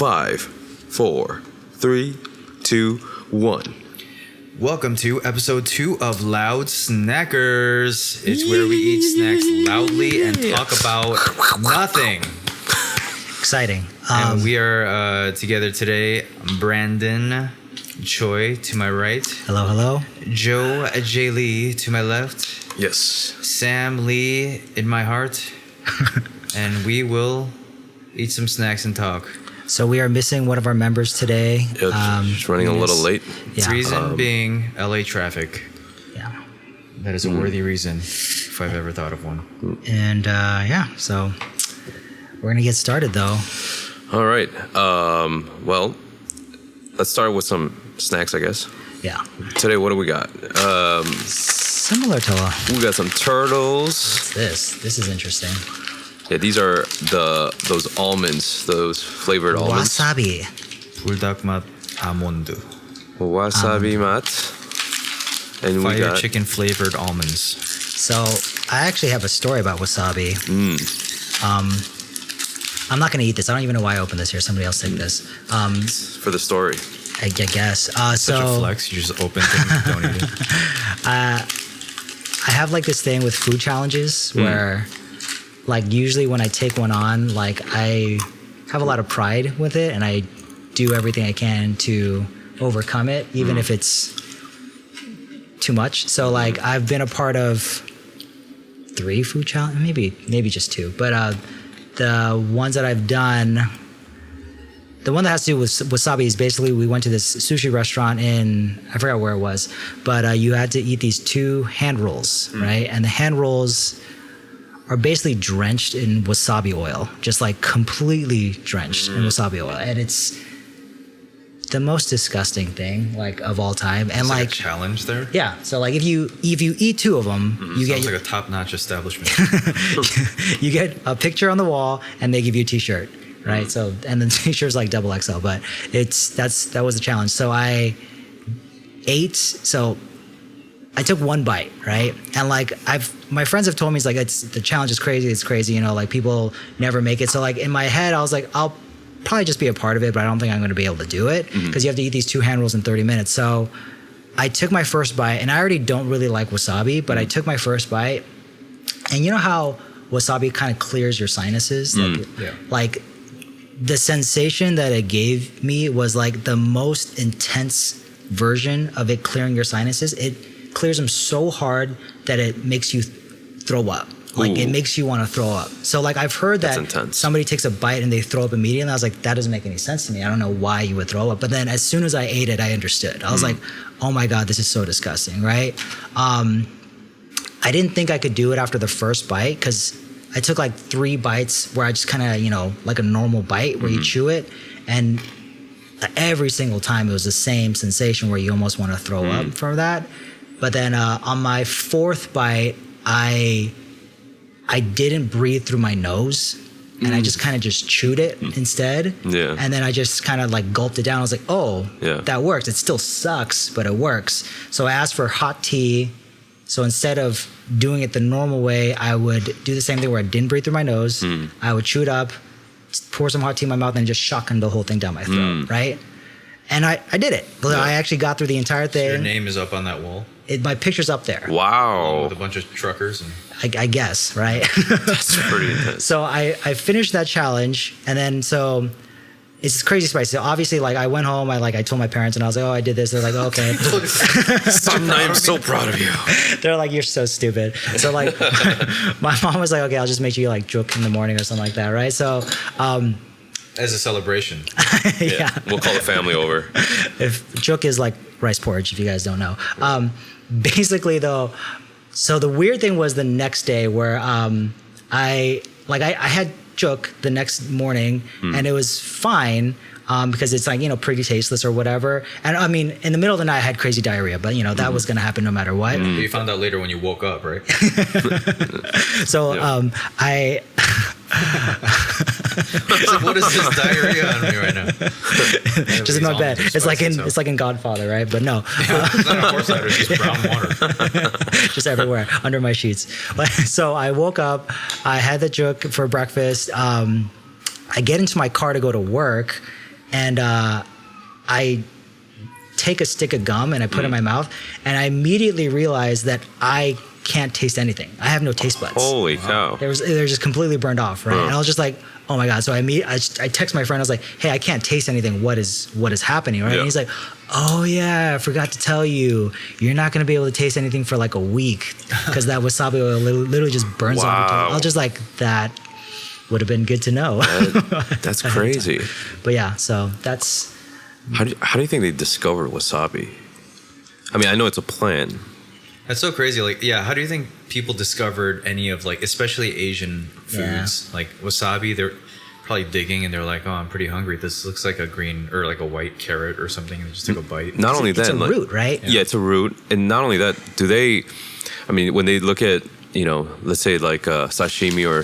5, 4, 3, 2, 1. Welcome to episode 2 of Loud Snackers. It's where we eat snacks loudly and talk about nothing. Exciting. And we are together today. Brandon Choi to my right. Hello, hello. Joe J. Lee to my left. Yes. Sam Lee in my heart. And we will eat some snacks and talk. So we are missing one of our members today. Just running a little late. Yeah. Reason being LA traffic. Yeah. That is a worthy reason if I've ever thought of one. And so we're going to get started though. All right. Well, let's start with some snacks, I guess. Yeah. Today, what do we got? Similar to We got some turtles. what's this? This is interesting. Yeah, these are those almonds, those flavored almonds. Wasabi. 불닭 맛 아몬드. Wasabi mat. And we Fire got chicken flavored almonds. So I actually have a story about wasabi. I'm not going to eat this. I don't even know why I opened this here. Somebody else take this. for the story. I guess. Such a flex. You just open things and don't eat it. I have like this thing with food challenges where like usually when I take one on, like I have a lot of pride with it and I do everything I can to overcome it, even if it's too much. So like I've been a part of 3 food challenges, maybe just 2, but the ones that I've done, the one that has to do with wasabi is basically we went to this sushi restaurant in, I forgot where it was, but you had to eat these 2 hand rolls, right? And the hand rolls are basically drenched in wasabi oil, just like completely drenched in wasabi oil. And it's the most disgusting thing like of all time. And It's like a challenge there. yeah, so like if you eat 2 of them, you Sounds get like a top-notch establishment. you get a picture on the wall and they give you a t-shirt, right? So and the t-shirt's like double XL, but that was a challenge. So I took 1 bite, right? And like my friends have told me, it's like the challenge is crazy, it's crazy, you know, like people never make it. So like in my head I was like, I'll probably just be a part of it, but I don't think I'm going to be able to do it because you have to eat these 2 hand rolls in 30 minutes. So I took my first bite, and I already don't really like wasabi, but I took my first bite, and you know how wasabi kind of clears your sinuses? Like the sensation that it gave me was like the most intense version of it clearing your sinuses. It clears them so hard that it makes you throw up. Like it makes you want to throw up. So like I've heard that somebody takes a bite and they throw up immediately. I was like, that doesn't make any sense to me. I don't know why you would throw up. But then as soon as I ate it, I understood. I was like, oh my God, this is so disgusting, right? I didn't think I could do it after the first bite because I took like 3 bites where I just kind of, you know, like a normal bite where you chew it. And every single time it was the same sensation where you almost want to throw up from that. But then on my 4th bite, I didn't breathe through my nose and I just kind of just chewed it instead. Yeah. And then I just kind of like gulped it down. I was like, oh, that works. It still sucks, but it works. So I asked for hot tea. So instead of doing it the normal way, I would do the same thing where I didn't breathe through my nose. I would chew it up, pour some hot tea in my mouth and just shotgun the whole thing down my throat, right? And I did it. I actually got through the entire thing. Your name is up on that wall. My picture's up there. Wow. With a bunch of truckers. And I guess, right? That's pretty intense. So I finished that challenge, and then so it's crazy spicy. So obviously, like I went home, I told my parents, and I was like, oh, I did this. They're like, oh, okay. I'm so proud of you. They're like, you're so stupid. So like, my mom was like, okay, I'll just make you like juk in the morning or something like that, right? So. as a celebration. Yeah. We'll call the family over. If juk is like rice porridge, if you guys don't know. Basically though, so the weird thing was the next day where I had juk the next morning and it was fine because it's like, you know, pretty tasteless or whatever. And I mean, in the middle of the night I had crazy diarrhea, but you know, that was going to happen no matter what. You found out later when you woke up, right? So I like, what is this diarrhea on me right now? just in my bed. It's like in Godfather, right? But no. It's not a horse cider, it's just brown water. Just everywhere, under my sheets. So I woke up, I had the juk for breakfast. I get into my car to go to work, and I take a stick of gum and I put it in my mouth, and I immediately realized that I can't taste anything. I have no taste buds. Holy cow. They're just completely burned off, right? And I was just like, oh my god. So I text my friend. I was like, hey, I can't taste anything. What is happening, right? Yeah. And he's like, oh yeah, I forgot to tell you, you're not gonna be able to taste anything for like a week because that wasabi oil literally just burns off your tongue. I was just like, that would have been good to know. That's crazy. But yeah, so that's. How do you think they discovered wasabi? I mean, I know it's a plant. That's so crazy. Like, yeah, how do you think people discovered any of, like, especially Asian foods? Yeah. Like wasabi, they're probably digging and they're like, oh, I'm pretty hungry. This looks like a green or like a white carrot or something. And they just took a bite. Not only that, It's a like, root, right? Yeah, it's a root. And not only that, I mean, when they look at, let's say like sashimi or,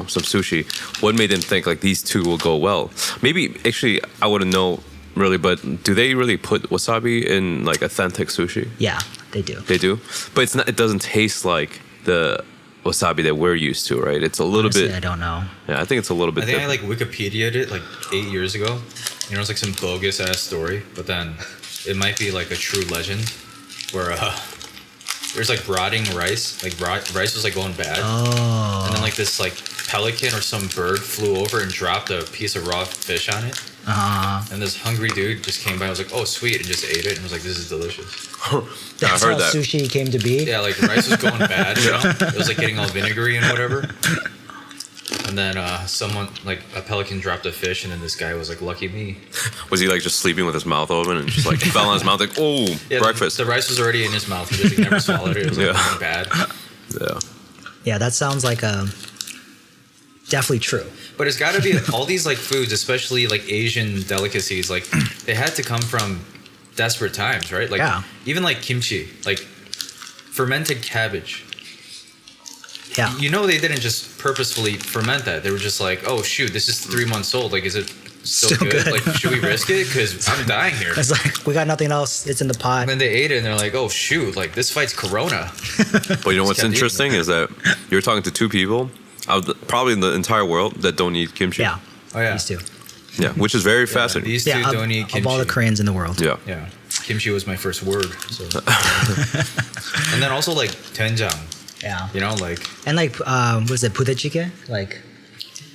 some sushi, what made them think like these two will go well? Maybe, actually, I wouldn't know really, but do they really put wasabi in like authentic sushi? Yeah, they do. They do? But it doesn't taste like the wasabi that we're used to, right? It's a little Honestly, bit. I don't know. Yeah, I think it's a little bit I think different. I like Wikipedia'd it like 8 years ago. It's like some bogus ass story, but then it might be like a true legend where there's like rotting rice. Like rice was like going bad. Oh. And then like this like pelican or some bird flew over and dropped a piece of raw fish on it. And this hungry dude just came by and was like, oh, sweet, and just ate it and was like, this is delicious. That's I heard how that. sushi came to be. Yeah, like rice was going bad, It was like getting all vinegary and whatever. And then someone, like a pelican dropped a fish, and then this guy was like, lucky me. Was he like just sleeping with his mouth open and just like fell on his mouth like, oh, Yeah, breakfast? The rice was already in his mouth. He just like, never swallowed it. It was like Yeah. going bad. Yeah. Yeah, that sounds like definitely true. But it's got to be all these like foods, especially like Asian delicacies. Like they had to come from desperate times, right? Like Yeah. even like kimchi, like fermented cabbage. Yeah. They didn't just purposefully ferment that. They were just like, oh shoot, this is 3 months old. Like, is it still good? Like, should we risk it? Because I'm dying here. It's like, we got nothing else. It's in the pot. And then they ate it and they're like, oh shoot, like this fights Corona. But you know what's kept eating interesting is that you're talking to two people, probably in the entire world, that don't eat kimchi. Yeah. Oh yeah. These two. Yeah, which is very Yeah, fascinating. these two Yeah, don't eat kimchi. of all the Koreans in the world. Yeah. Yeah. Kimchi was my first word. So. And then also like doenjang, Yeah. like And like, was it pudechike? Like,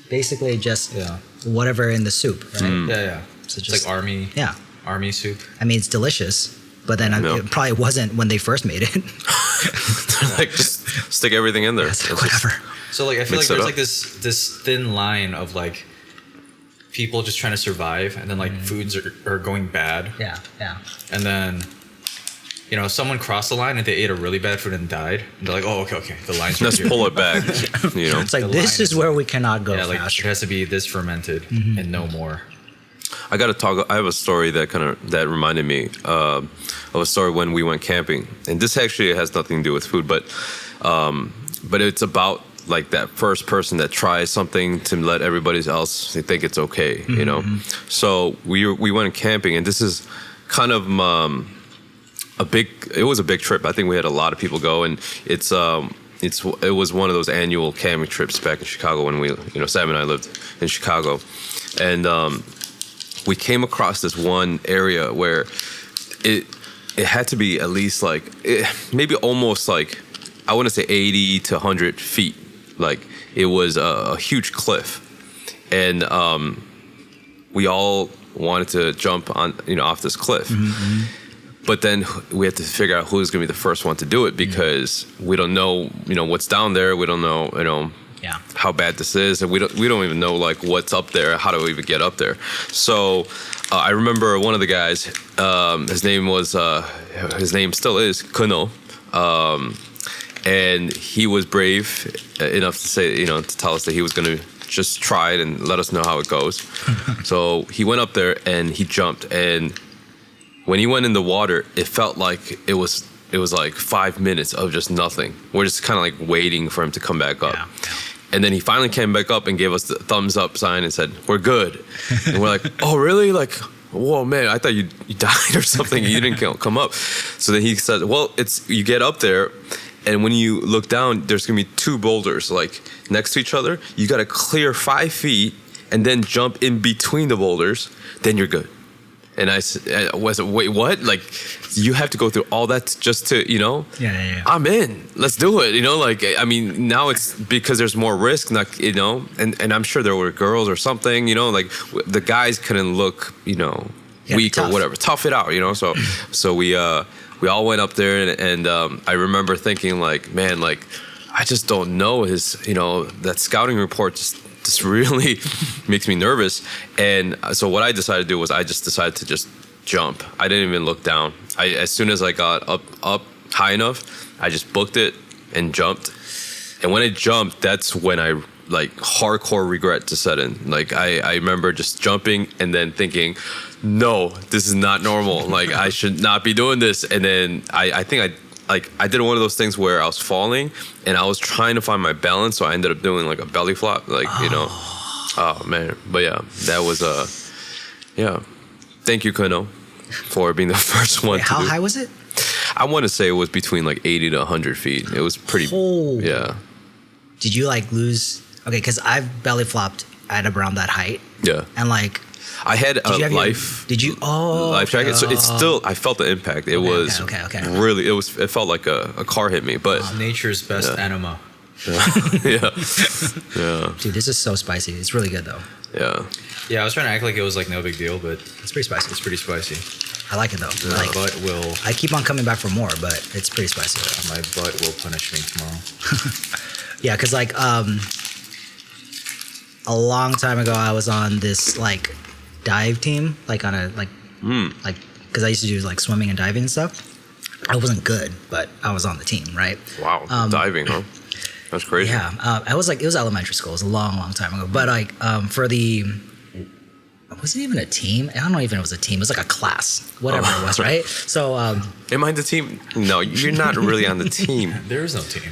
basically just yeah. whatever in the soup, right? Yeah. So It's just, like yeah. army soup. I mean, it's delicious, but then No. it probably wasn't when they first made it. Like just stick everything in there. It's like, It's just- whatever. So like I feel Mix like it there's up. like this thin line of like people just trying to survive, and then like foods are going bad, Yeah. Yeah. and then someone crossed the line and they ate a really bad food and died, and they're like, oh okay, the line's right Let's here. pull it back. It's like, The this line is where we cannot go Yeah, like it faster. has to be this fermented and no more. I got to talk. I have a story that reminded me of a story when we went camping, and this actually has nothing to do with food, but it's about like that first person that tries something to let everybody else think it's okay, So we went camping, and this is kind of it was a big trip. I think we had a lot of people go, and it was one of those annual camping trips back in Chicago when Sam and I lived in Chicago, and we came across this one area where it had to be at least like maybe almost like, I want to say 80 to 100 feet. Like it was a huge cliff, and we all wanted to jump on off this cliff. But then we had to figure out who's going to be the first one to do it, because we don't know what's down there. We don't know Yeah. how bad this is, and we don't even know like what's up there, how do we even get up there. So I remember one of the guys, his name still is Kuno, and he was brave enough to say to tell us that he was going to just try it and let us know how it goes. So he went up there and he jumped, and when he went in the water, it felt like it was like 5 minutes of just nothing. We're just kind of like waiting for him to come back up. Yeah. And then he finally came back up and gave us the thumbs up sign and said, "We're good." And we're like, "Oh, really?" Like, "Whoa, man, I thought you died or something. You didn't come up." So then he said, "Well, you get up there, and when you look down, there's gonna be two boulders like next to each other. You got to clear 5 feet, and then jump in between the boulders, then you're good. And I was, wait, what? Like, you have to go through all that just to, Yeah. I'm in. Let's do it. Like, I mean, now it's because there's more risk, not, and I'm sure there were girls or something, like the guys couldn't look, weak tough. or whatever. Tough it out, So we all went up there, and I remember thinking, like, man, like, I just don't know his, that scouting report just really makes me nervous. And so what I decided to do was I just decided to just jump. I didn't even look down. As soon as I got up high enough, I just booked it and jumped. And when I jumped, that's when I like hardcore regret to set in. Like I remember just jumping and then thinking, no, this is not normal. Like I should not be doing this. And then I think I did one of those things where I was falling and I was trying to find my balance, so I ended up doing like a belly flop, like oh man. But yeah, that was thank you, Kano, for being the first one. Wait, how high was it? I want to say it was between like 80 to 100 feet. It was pretty. Yeah. Did you like lose? Okay, because I've belly flopped at around that height. Yeah. And like, I had a life. Did you? Oh, life jacket. So it's still. I felt the impact. It was really. It felt like a car hit me. But nature's best enema. Yeah. Dude, this is so spicy. It's really good though. Yeah. Yeah, I was trying to act like it was like no big deal, but it's pretty spicy. It's pretty spicy. I like it though. My butt will. I keep on coming back for more, but it's pretty spicy. My butt will punish me tomorrow. Yeah, because like a long time ago, I was on this like dive team, like on a like because I used to do like swimming and diving and stuff. I wasn't good, but I was on the team, right? Wow, diving, huh? That's crazy. Yeah, I was like, it was elementary school. It was a long time ago. But like for the, it wasn't even a team. I don't know even if it was a team. It was like a class, whatever it was, right? So. Am I the team? No, you're not really on the team. There is no team.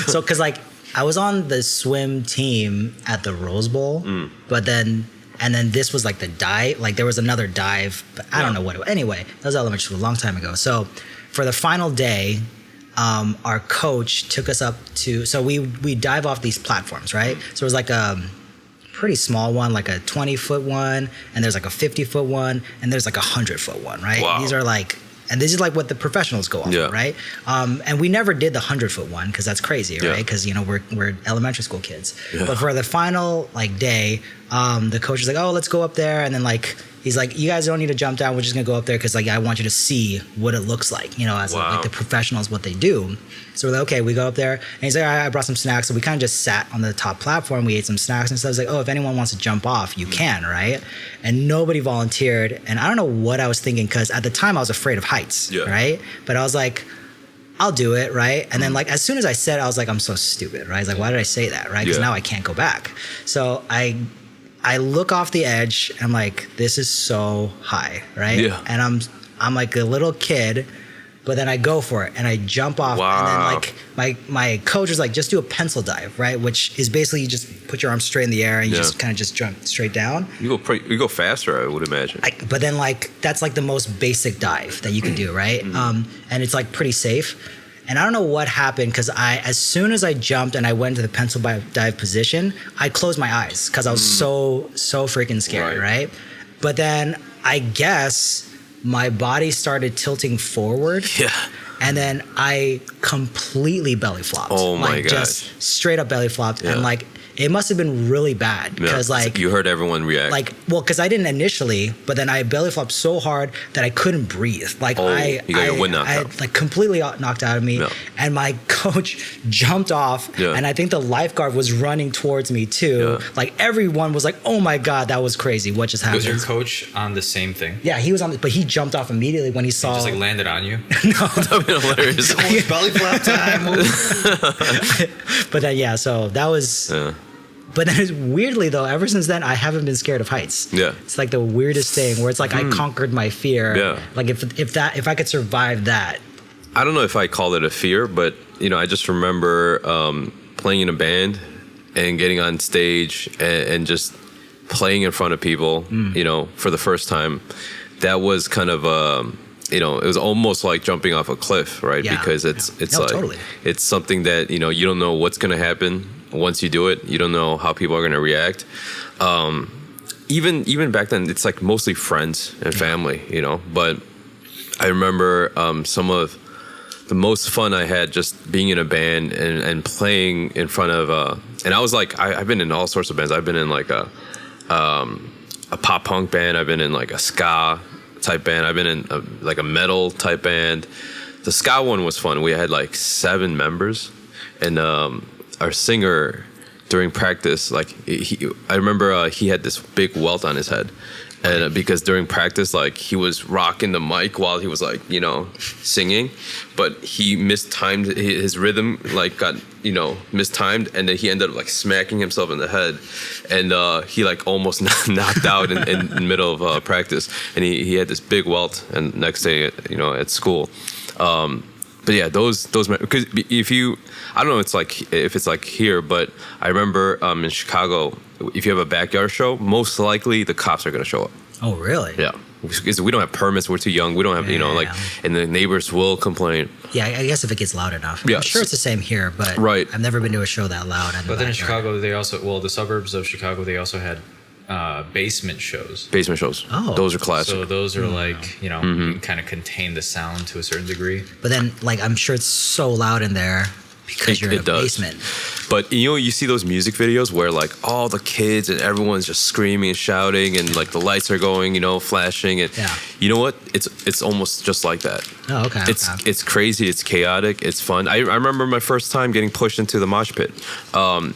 So, because like I was on the swim team at the Rose Bowl, but then. And then this was like the dive, like there was another dive, but I don't know what it was. Anyway, that was elementary school a long time ago. So for the final day, our coach took us up to, so we dive off these platforms, right? So it was like a pretty small one, like a 20-foot one, and there's like a 50-foot one, and there's like a 100-foot one, right? Wow. These are like, and this is like what the professionals go off, right? And we never did the 100-foot one because that's crazy, right? Because we're elementary school kids. Yeah. But for the final like day, the coach was like, "Oh, let's go up there," and then like he's like, "You guys don't need to jump down. We're just gonna go up there because like I want you to see what it looks like, as like the professionals what they do." So we're like, "Okay," we go up there, and he's like, "All right, I brought some snacks." So we kind of just sat on the top platform. We ate some snacks and stuff. He's like, "Oh, if anyone wants to jump off, you can, right?" And nobody volunteered, and I don't know what I was thinking because at the time I was afraid of heights, right? But I was like, I'll do it, right? And then like as soon as I said it, I was like, I'm so stupid, right? I was like, why did I say that, right? Because now I can't go back. So I look off the edge and I'm like, this is so high, right? Yeah. And I'm like a little kid, but then I go for it and I jump off. Wow. And then like my coach was like, just do a pencil dive, right? Which is basically you just put your arms straight in the air and you just kind of just jump straight down. You go faster, I would imagine. But then like that's like the most basic dive that you can do, right? And it's like pretty safe. And I don't know what happened because as soon as I jumped and I went to the pencil dive position, I closed my eyes because I was so freaking scared, right? But then I guess my body started tilting forward. Yeah. And then I completely belly flopped. Oh my gosh. Just straight up belly flopped. Yeah. And like it must have been really bad because like you heard everyone react. Like, well, because I didn't initially, but then I belly flopped so hard that I couldn't breathe. Like you got your wind knocked out. Like completely knocked out of me. Yeah. And my coach jumped off, and I think the lifeguard was running towards me too. Yeah. Like everyone was like, "Oh my god, that was crazy! What just happened?" Was your coach on the same thing? Yeah, he was on, but he jumped off immediately when he saw. He just like landed on you. No, that'd be hilarious. Belly flop time. But then so that was. Yeah. But then weirdly though, ever since then, I haven't been scared of heights. Yeah, it's like the weirdest thing where it's like I conquered my fear. Yeah, like if I could survive that. I don't know if I call it a fear, but I just remember playing in a band and getting on stage and just playing in front of people. For the first time, that was kind of it was almost like jumping off a cliff, right? Yeah, because it's like totally. It's something that you don't know what's going to happen. once you do it, you don't know how people are going to react. Even back then, it's like mostly friends and family, you know. But I remember some of the most fun I had just being in a band and playing in front of. And I was like, I've been in all sorts of bands. I've been in like a pop punk band. I've been in like a ska type band. I've been in like a metal type band. The ska one was fun. We had like 7 members, and our singer during practice, like I remember he had this big welt on his head, and because during practice, like he was rocking the mic while he was like, you know, singing, but he mistimed his rhythm, like got, you know, mistimed, and then he ended up like smacking himself in the head, and he like almost knocked out in the middle of practice, and he had this big welt, and next day, you know, at school. But yeah, those because if you, I don't know, it's like if it's like here, but I remember in Chicago, if you have a backyard show, most likely the cops are gonna show up. Oh, really? Yeah, because we don't have permits, we're too young, we don't have, you know, like, and the neighbors will complain. Yeah, I guess if it gets loud enough. Yeah, I'm sure it's the same here, but right. I've never been to a show that loud. But then in Chicago, they also, well, the suburbs of Chicago, they also had basement shows. Basement shows. Oh. Those are classic. So those are like, you know, you can kind of contain the sound to a certain degree. But then, like, I'm sure it's so loud in there because you're in a basement. But you know, you see those music videos where like all the kids and everyone's just screaming and shouting, and like the lights are going, you know, flashing, and you know what? It's almost just like that. Oh, okay. It's crazy. It's chaotic. It's fun. I remember my first time getting pushed into the mosh pit.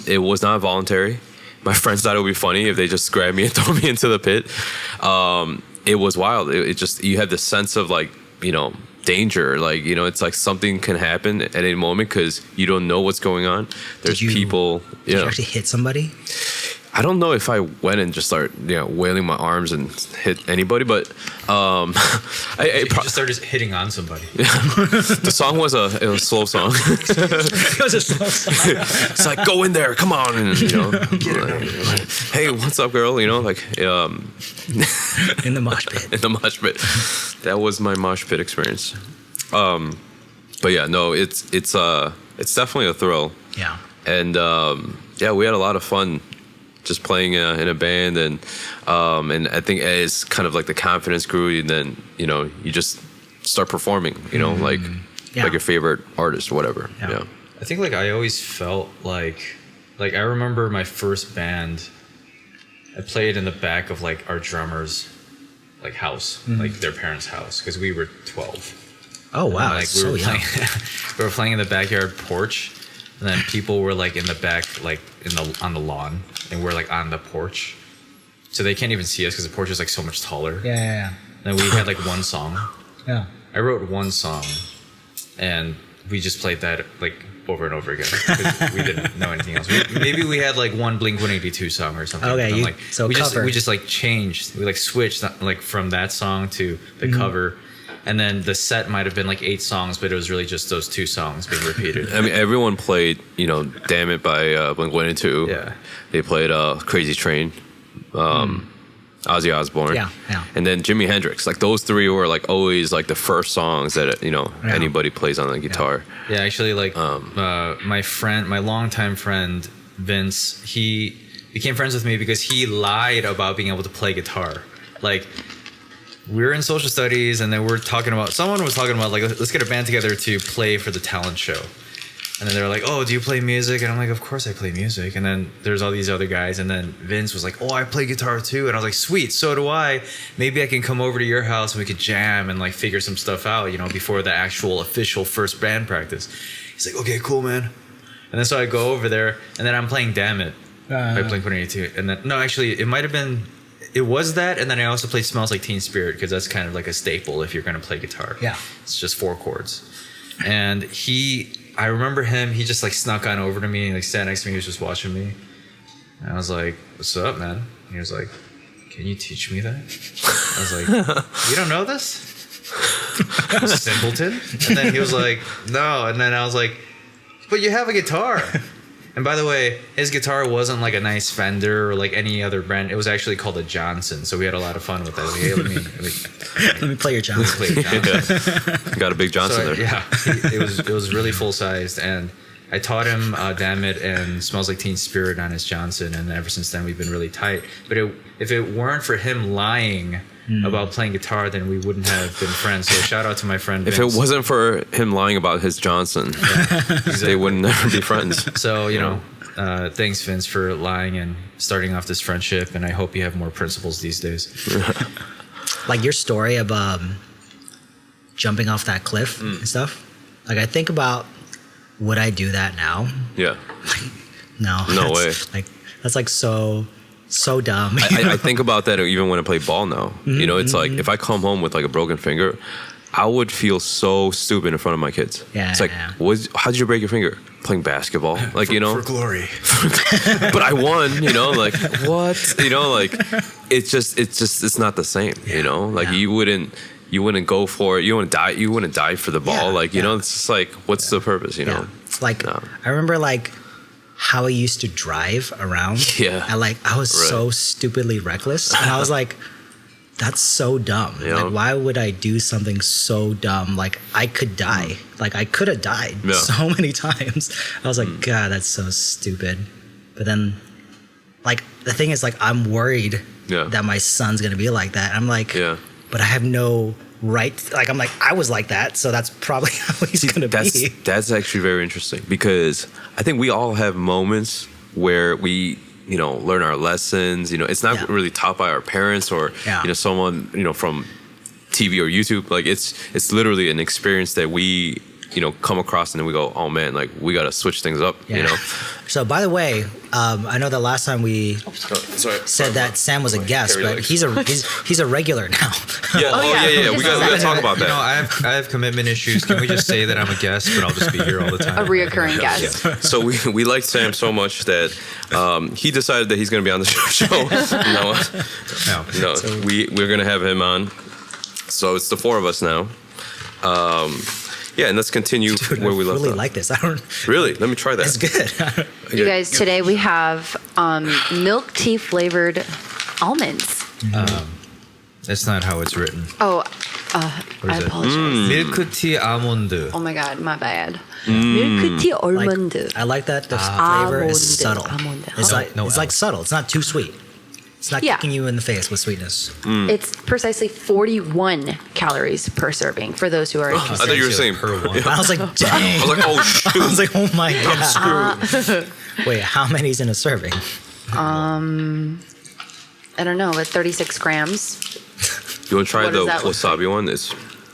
It was not voluntary. My friends thought it would be funny if they just grabbed me and throw me into the pit. It was wild. It just, you have this sense of like, you know, danger. Like, you know, it's like something can happen at any moment because you don't know what's going on. There's people. Did you actually hit somebody? I don't know if I went and just started, you know, wailing my arms and hit anybody, but I just started hitting on somebody. The song was a slow song. It was a slow song. It's like, go in there, come on, and, you know, like, hey, what's up, girl? You know, like in the mosh pit. In the mosh pit. That was my mosh pit experience. But yeah, no, it's definitely a thrill. Yeah. And yeah, we had a lot of fun just playing in a band, and I think as kind of like the confidence grew, and then, you know, you just start performing, you know, like your favorite artist or whatever. Yeah. I think like I always felt like I remember my first band, I played in the back of like our drummer's like house, like their parents' house, because we were 12. Oh wow, and, like, so young. We were playing in the backyard porch, and then people were like in the back, like on the lawn, and we're like on the porch, so they can't even see us because the porch is like so much taller. Yeah. And we had like one song. Yeah. I wrote one song, and we just played that like over and over again. 'Cause we didn't know anything else. Maybe we had like one Blink-182 song or something. Okay, like, so we cover. just like changed. We like switched like from that song to the cover. And then the set might have been like 8 songs, but it was really just those 2 songs being repeated. I mean, everyone played, you know, Damn It by Blink-182. Yeah. They played Crazy Train, Ozzy Osbourne. Yeah. And then Jimi Hendrix. Like, those 3 were like always like the first songs that, you know, anybody plays on the guitar. Yeah, actually, like my longtime friend, Vince, he became friends with me because he lied about being able to play guitar. Like, we were in social studies, and then someone was talking about like, let's get a band together to play for the talent show. And then they were like, oh, do you play music? And I'm like, of course I play music. And then there's all these other guys, and then Vince was like, oh, I play guitar too. And I was like, sweet, so do I. Maybe I can come over to your house and we could jam and like figure some stuff out, you know, before the actual official first band practice. He's like, okay, cool, man. And then so I go over there, and then I'm playing Damn It by Blink-182. And then, no, actually, it was that, and then I also played Smells Like Teen Spirit, because that's kind of like a staple if you're going to play guitar. Yeah. It's just 4 chords. And I remember him, he just like snuck on over to me and like sat next to me, he was just watching me. And I was like, what's up, man? And he was like, can you teach me that? I was like, you don't know this? Simpleton? And then he was like, no. And then I was like, but you have a guitar. And by the way, his guitar wasn't like a nice Fender or like any other brand. It was actually called a Johnson. So we had a lot of fun with that. Like, hey, let me play your Johnson. Got a big Johnson there. Yeah, it was really full sized, and I taught him Damn It and Smells Like Teen Spirit on his Johnson, and ever since then we've been really tight. But if it weren't for him lying about playing guitar, then we wouldn't have been friends. So shout out to my friend Vince. If it wasn't for him lying about his Johnson, they would never be friends. So, thanks, Vince, for lying and starting off this friendship, and I hope you have more principles these days. Like your story of jumping off that cliff and stuff. Like I think about, would I do that now? Yeah. No. No way. Like that's like so dumb. I think about that even when I play ball now. It's like if I come home with like a broken finger, I would feel so stupid in front of my kids. Yeah, it's like, yeah. How did you break your finger? Playing basketball, like for glory. But I won. Like what? Like it's not the same. Like you wouldn't go for it. You wouldn't die for the ball. It's just like, what's the purpose? Like I remember like how I used to drive around. Yeah. And like I was so stupidly reckless, and I was like, that's so dumb. Yeah. Like why would I do something so dumb? Like I could die. Like I could have died so many times. I was like, God, that's so stupid. But then like the thing is like I'm worried that my son's gonna be like that. I'm like, but I have no right. Like I'm like, I was like that, so that's probably how he's gonna be. That's actually very interesting, because I think we all have moments where we learn our lessons. It's not really taught by our parents or someone from TV or YouTube. Like it's literally an experience that we come across, and then we go, oh man, like we got to switch things up. So by the way, I know the last time we said that Sam was a guest, but he's a regular now. Yeah. We got to talk about that. I have commitment issues. Can we just say that I'm a guest, but I'll just be here all the time? A reoccurring guest. Yeah. So we liked Sam so much that he decided that he's going to be on the show. No. So we're going to have him on. So it's the four of us now. And let's continue where we left off. I really like this. I don't really. Let me try that. It's good. You guys, today we have milk tea flavored almonds. That's not how it's written. Oh, What I is it? apologize. Milk tea almond. Oh my god, my bad. Milk tea almond. I like that the flavor is Almond. subtle. Almond. It's like subtle. It's not too sweet. It's not kicking you in the face with sweetness. It's precisely 41 calories per serving for those who are I interested. thought you were saying per one. I was like, dang. I was like, oh shoot. I was like, oh my god. Wait, how many's in a serving? I don't know, but 36 grams. You want to try What the does that look wasabi one? It's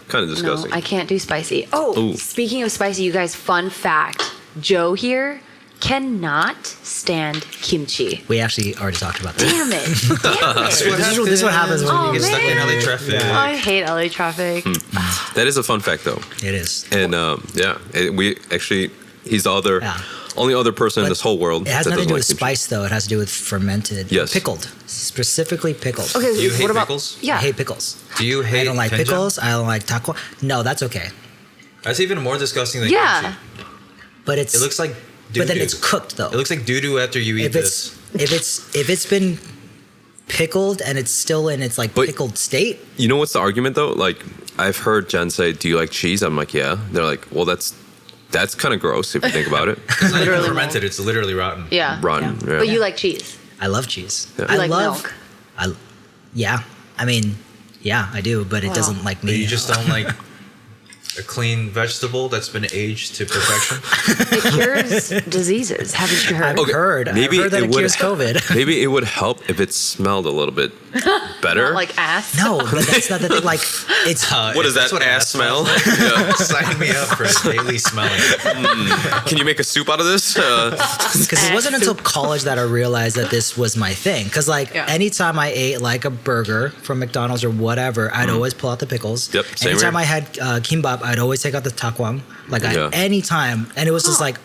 kind of No, disgusting. I can't do spicy. Oh, Ooh. Speaking of spicy, you guys, fun fact. Joe here cannot stand kimchi. We actually already talked about that. Damn it. Damn it. This is what happens when Oh, you get Stuck in LA traffic. I hate LA traffic. That is a fun fact, though. It is. And he's the only other person in this whole world It has that nothing doesn't to do like with kimchi. spice, though. It has to do with fermented. Yes. Pickled. Specifically pickled. Okay, Do you hate what about pickles? Yeah. I hate pickles. Do you hate I don't like doenjang? pickles. I don't like taco. No, that's okay. That's even more disgusting than Yeah. kimchi. But it's It looks like doo-doo. but then it's cooked though. It looks like doo-doo after you eat if this. if it's been pickled and it's still in its like But- pickled state. You know what's the argument, though? Like, I've heard Jen say, do you like cheese? I'm like, yeah. They're like, well, that's kind of gross if you think about it. It's not even Literally fermented. It's literally rotten. Yeah. Rotten. Yeah. But you like cheese. I love cheese. Yeah. I You like love milk. I mean, yeah, I do, but it Wow. doesn't like But me. you just don't like a clean vegetable that's been aged to perfection. It cures diseases. Haven't you heard? I've heard that it cures COVID. Maybe it would help if it smelled a little bit better. Not like ass. No, but that's not the thing. Like it's What is that? That's what Ass smell? Sign me up for daily smelling. Can you make a soup out of this? because it wasn't until college that I realized that this was my thing. Because like anytime I ate like a burger from McDonald's or whatever, I'd always pull out the pickles. Yep, same Anytime here. I had kimbap, I'd always take out the takwang. Like Yeah. anytime, and it was just like,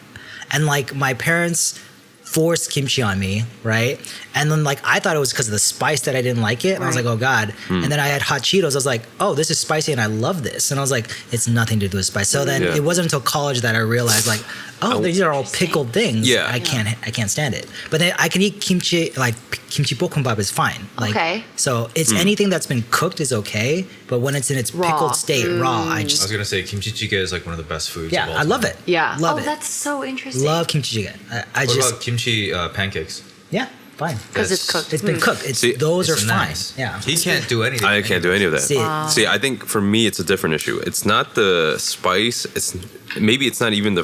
and like my parents forced kimchi on me, right? And then like I thought it was because of the spice that I didn't like it, and I was like, oh god. And then I had hot Cheetos. I was like, oh, this is spicy, and I love this. And I was like, it's nothing to do with spice. So then it wasn't until college that I realized like, oh, these are all pickled things. Yeah. I can't stand it. But then I can eat kimchi, like kimchi bokkeumbap is fine. Like, Okay. So it's anything that's been cooked is okay, but when it's in its Raw. pickled state, raw, I I was just gonna say kimchi jjigae is like one of the best foods. yeah, of all I time. love it. Yeah. Love oh, it. that's so interesting. Love kimchi jjigae. I What just about kimchi pancakes? yeah, fine. because it's cooked. It's been cooked. It's See, those It's are fine. nice. Yeah. He can't do anything. I can't do any of that. See, See, I think for me it's a different issue. It's not the spice. It's maybe it's not even the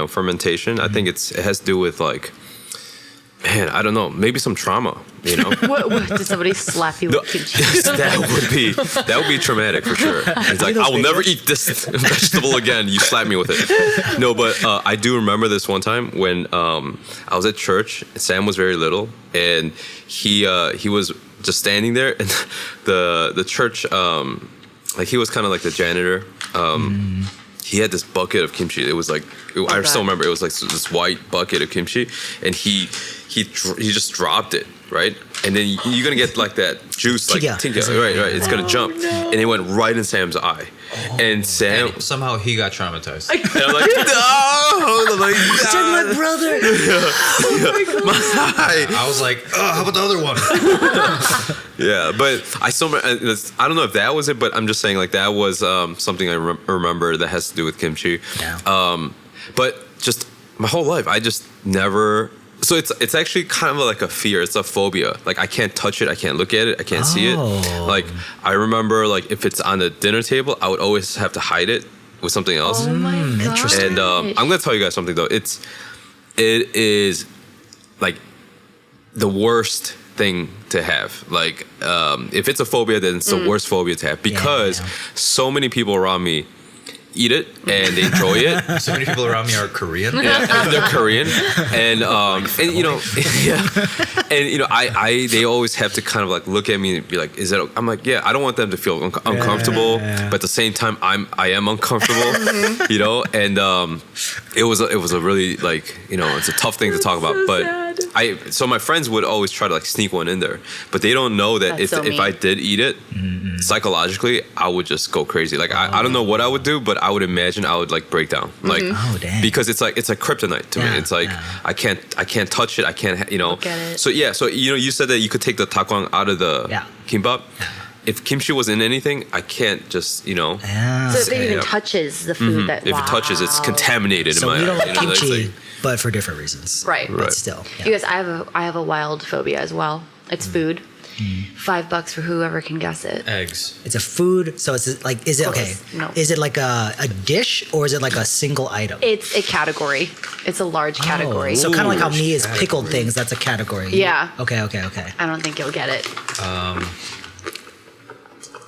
fermentation. I think it has to do with like, man, I don't know, maybe some trauma. What, did somebody slap you with kimchi? that would be traumatic for sure. It's like I will never eat this vegetable again. You slap me with it. No, but I do remember this one time when I was at church. Sam was very little, and he was just standing there, and the church like he was kind of like the janitor. He had this bucket of kimchi. It was like I still remember. It was like this white bucket of kimchi, and he just dropped it, right? And then you're gonna get like that juice, like tinga, right. It's gonna jump, and it went right in Sam's eye, and Sam And somehow he got traumatized. and I'm like, no, I'm like, my brother. I was like, oh, how about the other one? yeah. But I still, I don't know if that was it, but I'm just saying like that was something I remember that has to do with kimchi. Yeah. But just my whole life, I just never. So it's actually kind of like a fear. It's a phobia. Like I can't touch it. I can't look at it. I can't see it. Like I remember, like if it's on the dinner table, I would always have to hide it with something else. Oh my god. interesting. And I'm gonna tell you guys something though. It is like the worst thing to have. Like if it's a phobia, then it's the worst phobia to have because so many people around me eat it and they enjoy it. So many people around me are Korean. Yeah, they're Korean, and you know, I they always have to kind of like look at me and be like, "Is that?" I'm like, "Yeah." I don't want them to feel uncomfortable, but at the same time, I am uncomfortable, you know. And it was a really like it's a tough thing to talk about, but. So my friends would always try to like sneak one in there, but they don't know that if I did eat it, psychologically I would just go crazy. Like I don't know what I would do, but I would imagine I would like break down, like because it's like kryptonite to me. It's like I can't touch it. I can't Look at it. So yeah, so you said that you could take the takwang out of the kimbap. If kimchi was in anything, I can't just So if it even touches the food that if it touches, it's contaminated So in my we don't eye. like kimchi, but for different reasons. Right. But still. You guys, I have a wild phobia as well. It's food. $5 for whoever can guess it. Eggs. It's a food, so it's like, is it okay? No. Is it like a dish or is it like a single item? It's a category. It's a large category. So kind of like how me is category. pickled things. That's a category. Yeah. Okay. I don't think you'll get it.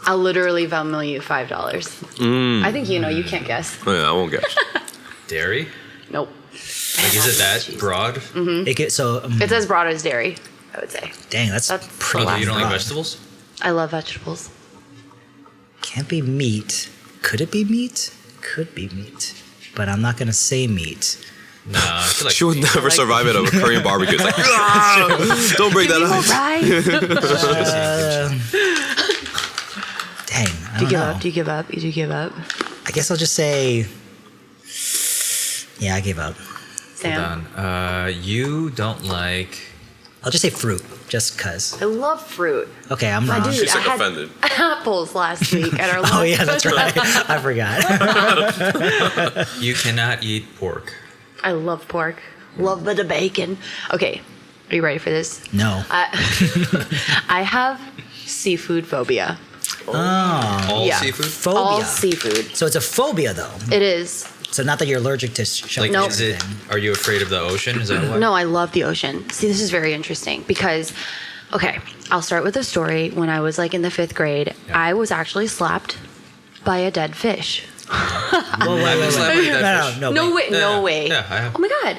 I'll literally Venmo you $5. I think you can't guess. Oh, yeah, I won't guess. Dairy. Nope. Like, is it that broad? It's as broad as dairy, I would say. Dang, that's That's pretty Oh, you don't like broad. vegetables? I love vegetables. Can't be meat. Could it be meat? Could be meat. But I'm not gonna say meat. Nah, I feel like She would never survive at a Korean barbecue. It's like, don't break that ice. Dang, I Do you don't give know. up? Do you give up? You do give up? I guess I'll just say. Yeah, I gave up. Sam? Hold on. You don't like. I'll just say fruit, just cause. I love fruit. Okay, I'm My wrong. dude, She's I like had offended. apples last week at our Oh yeah, that's right. I forgot. You cannot eat pork. I love pork. Love the bacon. Okay, are you ready for this? No. I have seafood phobia. All Yeah. seafood. Phobia. All seafood. So it's a phobia though. It is. So not that you're allergic to sharks. Like, Nope. is it? Are you afraid of the ocean? Is that why? No, I love the ocean. See, this is very interesting because, okay, I'll start with a story. When I was like in the 5th grade, I was actually slapped by a dead fish. Whoa, wait. No, No wait. way, no way. Yeah, I have. Oh my god,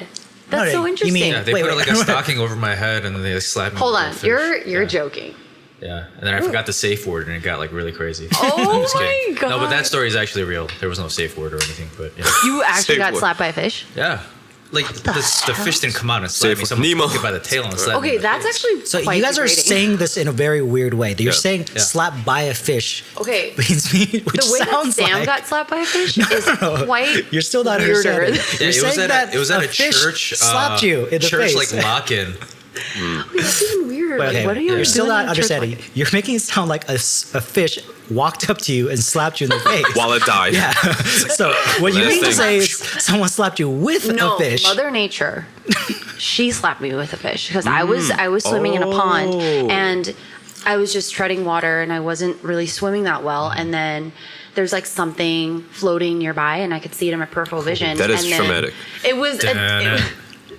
that's No, so you interesting. mean- Yeah, they Wait, put wait. like a stocking over my head and then they slapped me. Hold with on, a fish. you're Yeah. joking. Yeah, and then I forgot the safe word and it got like really crazy. Oh I'm just my kidding. god. No, but that story is actually real. There was no safe word or anything, but yeah. You actually Safe got word. slapped by a fish? Yeah. like the fish didn't come out and slap Save me. for Someone Nemo. took it by the tail and slapped me. Okay, in the that's face. actually So quite you guys are degrading. saying this in a very weird way. You're Yeah. saying Yeah. slapped by a fish. Okay. Means me, which The way that sounds Sam like got slapped by a fish is quite you're still not weirder. understanding. Yeah, You're it saying was that it was at a fish church. slapped you in the church face. like lock-in. That's even weird. But Like, okay, what are you you're still doing not in church understanding. like- You're making it sound like a fish walked up to you and slapped you in the face. While it died. Yeah. So what you Last mean to thing. say is someone slapped you with No, a fish. Mother Nature. She slapped me with a fish because I was swimming in a pond Oh. and I was just treading water and I wasn't really swimming that well. And then there's like something floating nearby and I could see it in my peripheral vision. That is and then traumatic. It was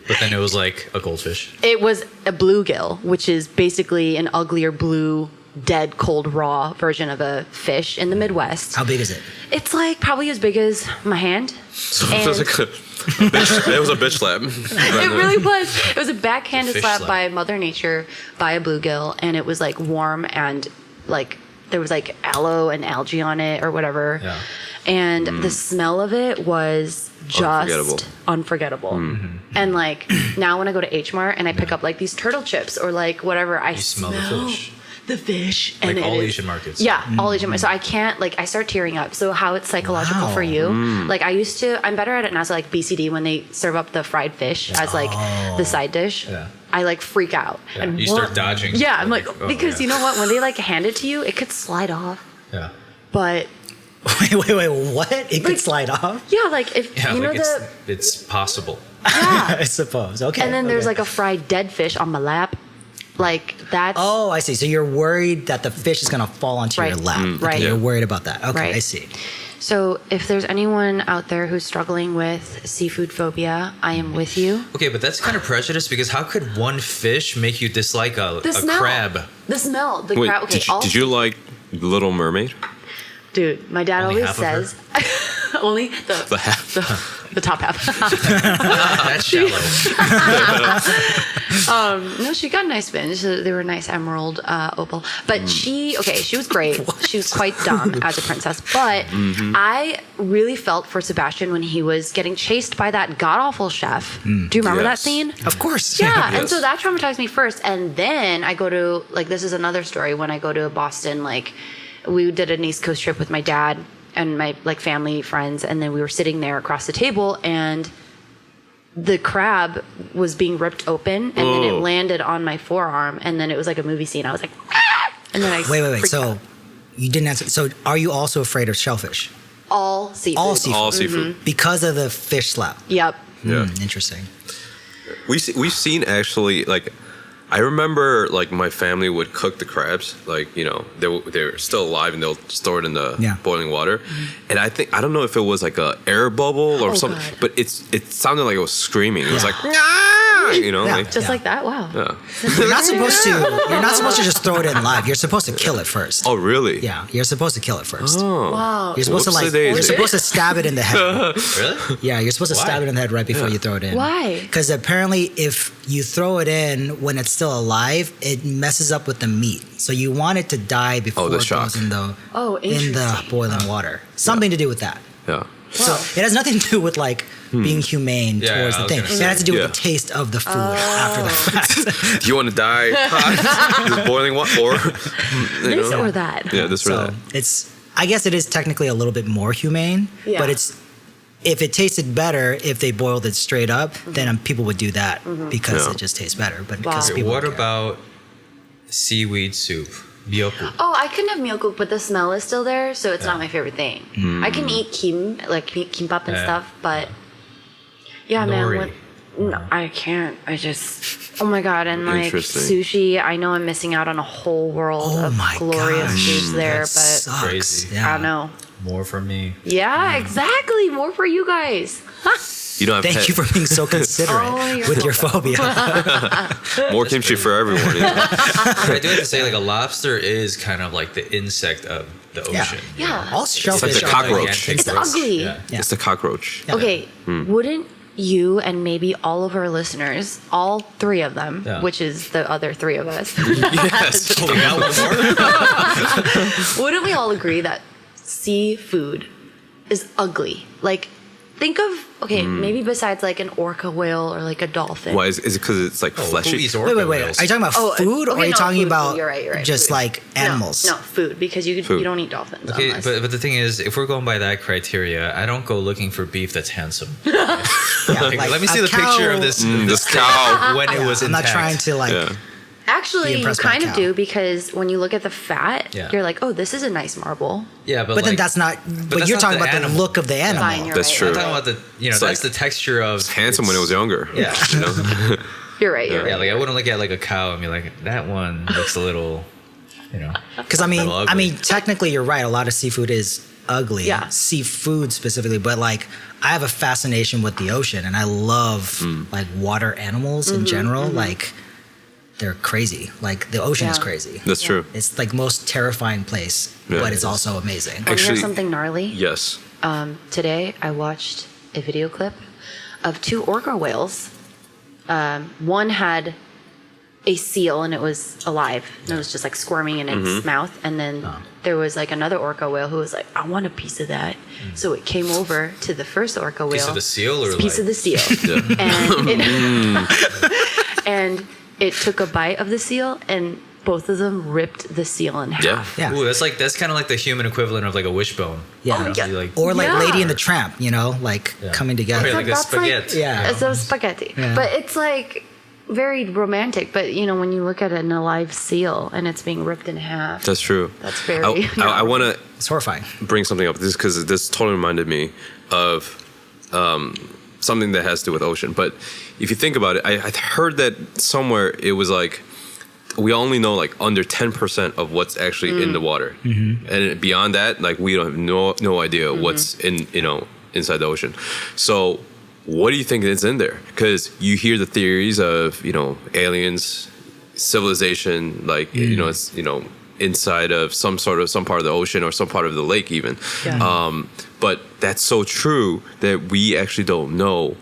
But then it was like a goldfish. it was a bluegill, which is basically an uglier blue, dead, cold, raw version of a fish in the Midwest. How big is it? It's like probably as big as my hand. So And- it was like it was a bitch slap. It really was. It was a backhanded Fish slap slap. by Mother Nature by a bluegill, and it was like warm and like there was like aloe and algae on it or whatever. Yeah. And the smell of it was just unforgettable. And like now when I go to H Mart and I pick up like these turtle chips or like whatever, I smell the fish. The fish. And Like it all is- Asian markets. Yeah, all Asian. So I can't like I start tearing up. So how it's psychological Wow. for you? Like I'm better at it now. So like BCD when they serve up the fried fish as like the side dish, Yeah. I like freak out. Yeah, And you start dodging. Yeah, I'm like Oh, because yeah. you know what? When they like hand it to you, it could slide off. Yeah. But Wait, what? It could slide off? yeah, like if Yeah, you know like the it's possible. yeah. I suppose. Okay. And then there's okay. like a fried dead fish on my lap. Like that's Oh, I see. So you're worried that the fish is going to fall onto your Right. lap. Okay, Right. You're worried about that. Okay, Right. I see. So if there's anyone out there who's struggling with seafood phobia, I am with you. Okay, but that's kind of prejudice because how could one fish make you dislike a smell. crab? The smell. The Wait, crab. Okay, did you like Little Mermaid? Dude, my dad Only always half of her? says only The half. the top half. That's shallow. No, she got nice fins. They were nice emerald opal. But she was great. She was quite dumb as a princess. But I really felt for Sebastian when he was getting chased by that god awful chef. Do you remember that Yes. scene? Of course. Yeah, and Yes. so that traumatized me first. And then I go to, like, this is another story. When I go to Boston, like, we did an East Coast trip with my dad and my, like, family, friends. And then we were sitting there across the table and the crab was being ripped open and then it Oh. landed on my forearm. And then it was like a movie scene. I was like, ah! And then I Wait. freaked So out. you didn't answer. So are you also afraid of shellfish? All seafood. All seafood. All seafood. Because of the fish slap. Yep. Yeah. Interesting. We've seen actually, like, I remember, like, my family would cook the crabs, like, you know, they're still alive and they'll store it in the Yeah. boiling water. And I don't know if it was like a air bubble or Oh, something, God. but it sounded like it was screaming. It was Yeah. like, "Ah!" you know, Yeah. like, Just Yeah. like that? Wow. yeah. You're not supposed to just throw it in live. You're supposed to kill it first. Oh, really? Yeah, you're supposed to kill it first. Oh. Wow. You're supposed to Whoopsie-daisy. you're supposed to stab it in the head. Really? Yeah, you're supposed to Why? stab it in the head right before you throw it in. Why? Because apparently, if you throw it in when it's still alive, it messes up with the meat. So you want it to die before the it shock. goes in the Interesting. boiling water. Something to do with that. Yeah. So it has nothing to do with like being humane Yeah, towards I the was thing. gonna It say. has to do with Yeah. the taste of the food after the fact. Do you want to die hot? Just boiling water? Or, you This know? or that? Yeah, this or So that. it's, I guess it is technically a little bit more humane, Yeah. but it's, if it tasted better if they boiled it straight up, then people would do that because Yeah. it just tastes better. But Wow. because Okay, people what don't care. about seaweed soup? Byoku. Oh, I couldn't have myeokguk, but the smell is still there, so it's not my favorite thing. I can eat kimbap and Yeah. stuff, but yeah, Nori. man, no, I can't. I just, oh my god, and like Interesting. sushi. I know I'm missing out on a whole world Oh of my glorious gosh, foods there, that but sucks. Crazy. Yeah. I don't know. More for me. Yeah, exactly. More for you guys. You don't have Thank pet- you for being so considerate Oh, you're with your phobia. more kimchi for everyone. You know? But I do have to say, like, a lobster is kind of like the insect of the Yeah. ocean. Yeah. All shellfish It's like the are cockroach. It's ugly. Yeah. Yeah. It's the cockroach. Yeah. Okay, wouldn't you and maybe all of our listeners, all three of them, Yeah. which is the other three of us, Yes. Oh, we got one more? wouldn't we all agree that seafood is ugly? Like, think of maybe besides like an orca whale or like a dolphin. Why is it because it's like fleshy? Who eats orca Wait. whales? Are you talking about food, or are you talking food, about You're right, just food. like animals? No, food, because you don't eat dolphins. Okay, unless. but the thing is, if we're going by that criteria, I don't go looking for beef that's handsome. Yeah, Like, like let me see a the picture cow- of this cow. when it was I'm not intact. trying to like. Yeah. be Actually, you impressed by a kind of cow. do, because when you look at the fat, Yeah. you're like, oh, this is a nice marble. Yeah, But then like, that's not. But that's you're not talking the about animal. the look of the animal. Fine, you're That's right, true. I'm you're talking right. about the It's that's like- the texture of. It's handsome when it was younger. Yeah. You know? You're right. You're Yeah, right. like I wouldn't look at like a cow and be like, that one looks a little, Because I mean, little ugly. technically, you're right. A lot of seafood is ugly. Yeah. Seafood specifically, but like I have a fascination with the ocean, and I love like water animals in general. Like they're crazy. Like the ocean is Yeah. crazy. That's true. It's like most terrifying place, Yeah, but it it's is. also amazing. Want to hear Actually- something gnarly? Yes. Today, I watched a video clip of 2 orca whales. One had a seal and it was alive and it was just like squirming in its mouth, and then there was like another orca whale who was like, I want a piece of that. So it came over to the first orca whale. piece of the seal or piece like, of the seal. And and it took a bite of the seal, and both of them ripped the seal in half. Yeah. Yeah. Ooh, that's kind of like the human equivalent of like a wishbone. Yeah. You know? yeah. You, like, Or like Yeah. Lady and the Tramp, like coming together. Or like a That's spaghetti. Yeah. It's a spaghetti. Yeah. But it's like very romantic. But when you look at an alive seal and it's being ripped in half, That's true. That's very I want to It's horrifying. bring something up this because this totally reminded me of something that has to do with ocean. But if you think about it, I heard that somewhere it was like we only know like under 10% of what's actually in the water, and beyond that, like we don't have no idea what's in inside the ocean. So what do you think is in there? Because you hear the theories of aliens, civilization, like it's inside of some part of the ocean or some part of the lake even. Yeah. But that's so true that we actually don't know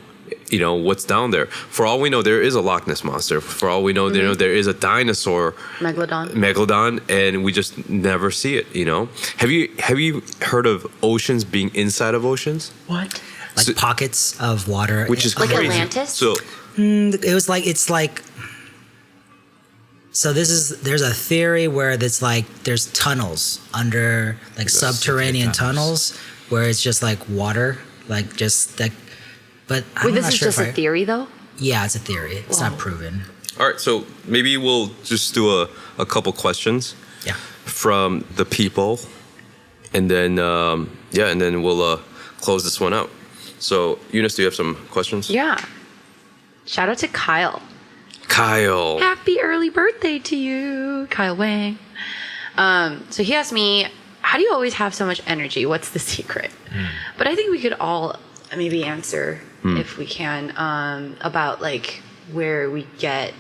what's down there. For all we know, there is a Loch Ness monster. For all we know, there is a dinosaur megalodon, and we just never see it. Have you heard of oceans being inside of oceans? what? Like So- pockets of water. Which is Like crazy. Atlantis? So it's like so there's a theory where there's tunnels under like subterranean tunnels where it's just like water, like just like, but I'm Wait, this not is sure just if a theory, though? Yeah, it's a theory. It's not Whoa. proven. all right, so maybe we'll just do a couple questions Yeah. from the people, and then and then we'll close this one out. So Eunice, do you have some questions? Yeah. Shout out to Kyle. Kyle. Happy early birthday to you, Kyle Wang. So he asked me, how do you always have so much energy? What's the secret? But I think we could all maybe answer, if we can, about like where we get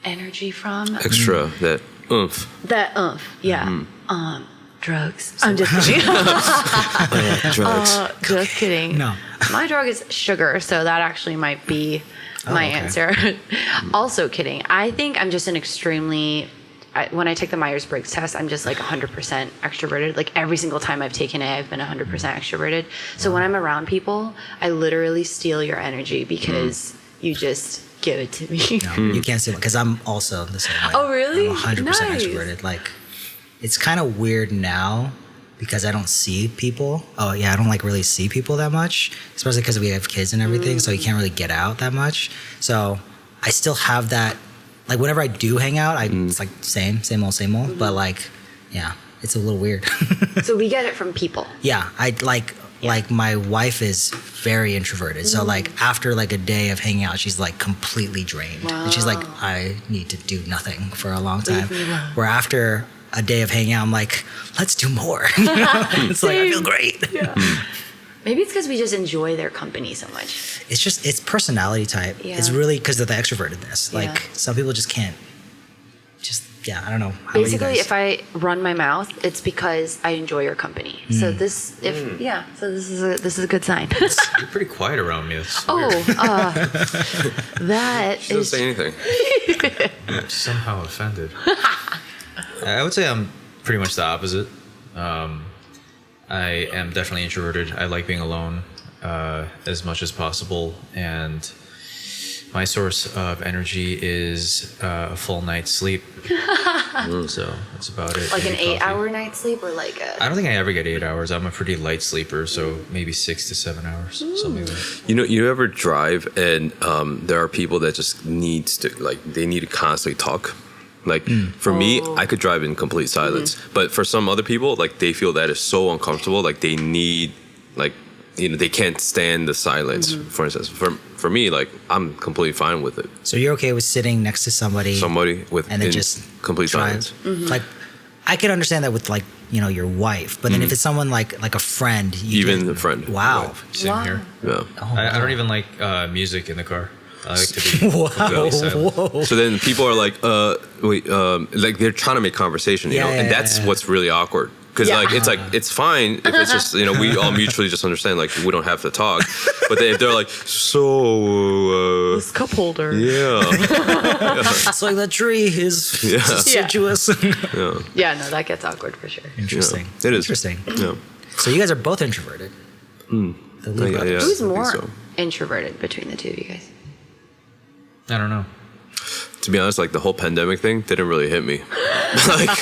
energy from. Extra that oomph. That yeah. Drugs. I'm just kidding. Drugs. Just kidding. No. My drug is sugar, so that actually might be my okay. answer. Also kidding. I think I'm just an extremely when I take the Myers-Briggs test, I'm just like 100% extroverted. Like every single time I've taken it, I've been 100% extroverted. So when I'm around people, I literally steal your energy because you just give it to me. No, you can't see it because I'm also the same way. Oh, really? I'm 100% Nice. extroverted. Like, it's kind of weird now because I don't see people. Oh yeah, I don't like really see people that much, especially because we have kids and everything, so you can't really get out that much. So I still have that. Like whenever I do hang out, it's like same old. But like, yeah, it's a little weird. So we get it from people. Yeah, I like my wife is very introverted. So like after like a day of hanging out, she's like completely drained. And she's like, I need to do nothing for a long time. Where after a day of hanging out, I'm like, let's do more. It's like I feel great. Yeah. Maybe it's because we just enjoy their company so much. It's personality type. Yeah. It's really because of the extrovertedness. Like Yeah. some people just can't. I don't know. How about you Basically, guys? if I run my mouth, it's because I enjoy your company. So this is a good sign. You're pretty quiet around me. It's Oh, that She doesn't is say anything. I'm somehow offended. I would say I'm pretty much the opposite. I am definitely introverted. I like being alone. as much as possible, and my source of energy is a full night's sleep. So that's about it. Like an Maybe coffee. 8-hour night sleep or like a. I don't think I ever get 8 hours. I'm a pretty light sleeper, so maybe 6 to 7 hours, something like that. You know, you ever drive and there are people that just needs to like they need to constantly talk. Like for me, I could drive in complete silence, but for some other people, like they feel that is so uncomfortable. Like they need, like they can't stand the silence. For instance, for me, like I'm completely fine with it. So you're okay with sitting next to somebody with and then in just complete drive? silence. Like, I can understand that with like your wife, but then if it's someone like a friend, Even a friend. Wow. Same Wow. here. Yeah. I don't even like music in the car. I like to be Wow. completely silent. Whoa. So then people are like, like they're trying to make conversation, you know, and that's what's really awkward. Because Yeah. like it's fine if it's just we all mutually just understand like we don't have to talk, but then if they're like This cup holder. yeah It's like the tree is deciduous. Yeah, no, that gets awkward for sure. Interesting. it is Interesting. yeah So you guys are both introverted. The Lee brothers. yeah. Who's I think more so. introverted between the two of you guys? I don't know. To be honest, like the whole pandemic thing didn't really hit me. Like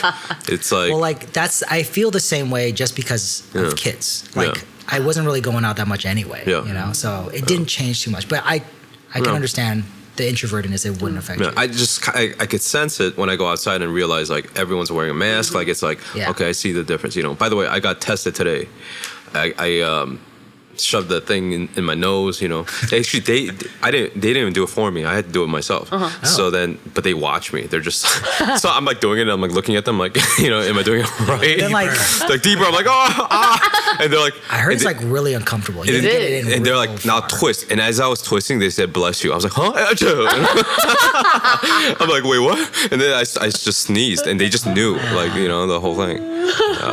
it's like Well, like I feel the same way just because of kids. Like I wasn't really going out that much anyway. Yeah. So it didn't change too much. But I can understand the introvertedness. It wouldn't affect you. I could sense it when I go outside and realize like everyone's wearing a mask. Like it's like okay, I see the difference. By the way, I got tested today. I shoved the thing in my nose. Actually, they didn't even do it for me. I had to do it myself. So then, but they watch me. They're just so I'm like doing it. And I'm like looking at them like am I doing it right? Then like deeper. I'm like and they're like I heard it's like really uncomfortable. You and, gotta get it in and they're real like now far. twist. And as I was twisting, they said bless you. I was like huh? I'm like wait what? And then I just sneezed and they just knew like the whole thing.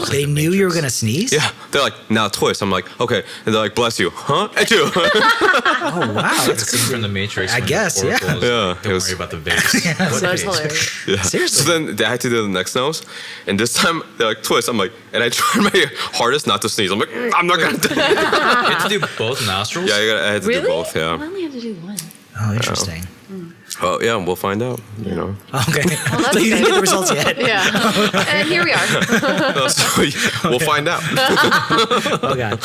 They knew you were gonna sneeze. Yeah, they're like now twist. I'm like okay, and they're like bless you, huh? Achoo. Oh wow. It's the scene from the Matrix. I when guess, the yeah. Oracle is Yeah, like, it don't was- worry about the vase. What So that's vase? hilarious. Yeah. Seriously? So then I had to do the next nose, and this time they're like twist. I'm like, and I tried my hardest not to sneeze. I'm like, I'm not gonna do it. You have to do both nostrils? Yeah, I had to Really? do both. I Yeah. only had to do one. Oh, interesting. Oh yeah, we'll find out. Okay. that's So you didn't good. get the results yet. Yeah. And here we are. No, so we'll find out. Oh god.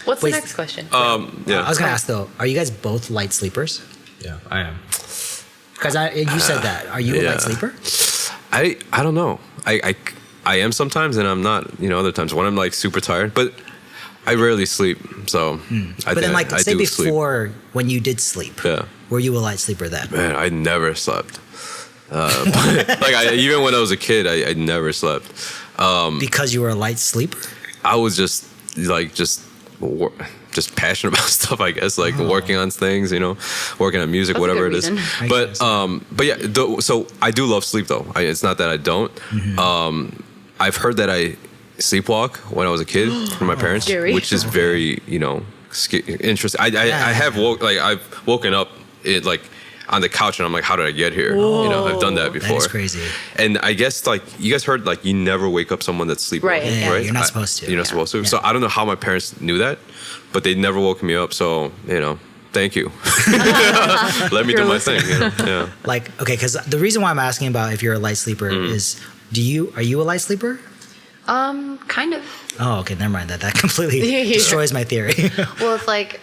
What's Wait. the next question? Yeah. I was gonna ask though, are you guys both light sleepers? Yeah, I am. Because you said that. Are you a Yeah. light sleeper? I don't know. I am sometimes, and I'm not. Other times when I'm like super tired, but I rarely sleep. So But then, like, say do sleep. before when you did sleep, Yeah. were you a light sleeper then? Man, I never slept. Even when I was a kid, I never slept. Because you were a light sleeper? I was just passionate about stuff, I guess, like working on things, working on music, That's a whatever good it is. reason. But yeah, so I do love sleep though. It's not that I don't. I've heard that I sleepwalk when I was a kid from my parents, Scary. which is very, interesting. I've woken up on the couch and I'm like, how did I get here? I've done that before. That is crazy. And I guess like you guys heard like you never wake up someone that's sleepwalking, Right, yeah. right? You're not supposed to. You're not supposed to. Yeah. So I don't know how my parents knew that, but they never woke me up. So thank you. Let me do my thing. Yeah. Like, okay, because the reason why I'm asking about if you're a light sleeper is, are you a light sleeper? Kind of. Oh, okay, never mind that. That completely destroys my theory. Well, it's like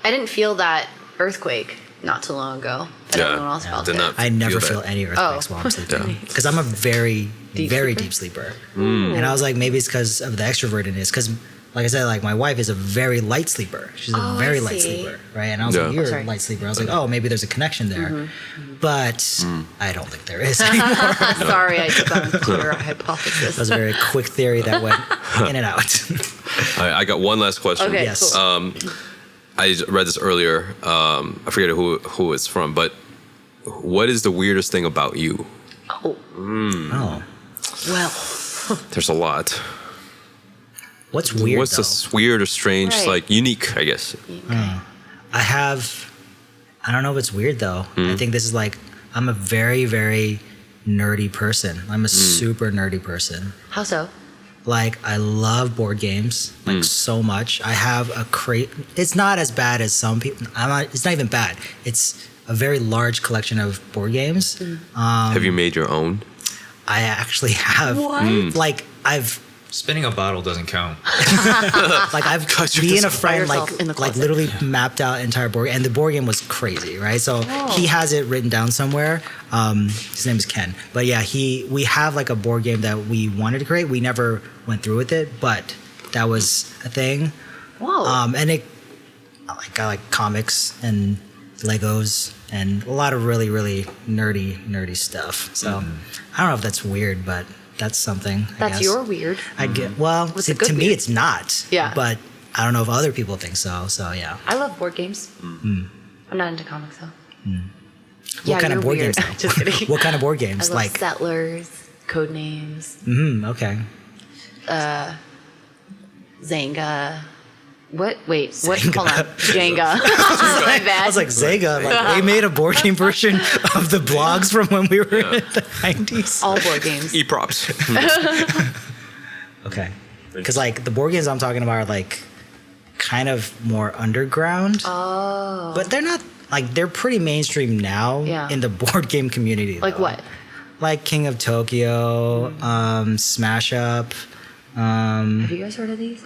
I didn't feel that earthquake not too long ago. I don't know what else felt Did it. not I never that. feel any earthquakes while I'm sleeping Yeah. because I'm a very, very sleeper? deep sleeper. And I was like, maybe it's because of the extrovertedness. Because, like I said, like my wife is a very light sleeper. She's a very I light see. sleeper, right? And I was Yeah. like, you're Sorry. a light sleeper. I was like, oh, maybe there's a connection there, but I don't think there is anymore. Sorry, I took on your hypothesis. That was a very quick theory that went in and out. I got one last question. Okay, Yes. cool. I read this earlier. I forget who it's from, but what is the weirdest thing about you? Oh, Oh, well. There's a lot. what's weird? What's though? this weird or strange, Right. like unique, I guess? I don't know if it's weird though. I think this is like, I'm a very, very nerdy person. I'm a super nerdy person. How so? Like, I love board games, like, so much. I have a crate. It's not as bad as some people. It's not even bad. It's a very large collection of board games. Have you made your own? I actually have. What? Like, Spinning a bottle doesn't count. I've me and a friend yourself in the closet. literally mapped out an entire board game, and the board game was crazy, right? So he has it written down somewhere. His name is Ken, but yeah, we have like a board game that we wanted to create. We never went through with it, but that was a thing. Whoa. And it got like comics and Legos and a lot of really, really nerdy stuff. So I don't know if that's weird, but that's something. I That's guess. your weird. I get well. What's See, the good to me, weird? it's not. Yeah. But I don't know if other people think so. So yeah. I love board games. I'm not into comics though. What kind of you're board weird. games? Though? Just kidding. What kind of board I games? love Like Settlers, Codenames, okay. Zanga. What? Wait. What? Zanga. Hold on. Jenga. My bad. I was like Zega. Like they made a board game version of the blogs from when we were in the 90s. all board games. E-props. Okay. Because like the board games I'm talking about are like kind of more underground. Oh. But they're not like they're pretty mainstream now Yeah. in the board game community. Like though. what? Like King of Tokyo, Smash Up. Have you guys heard of these?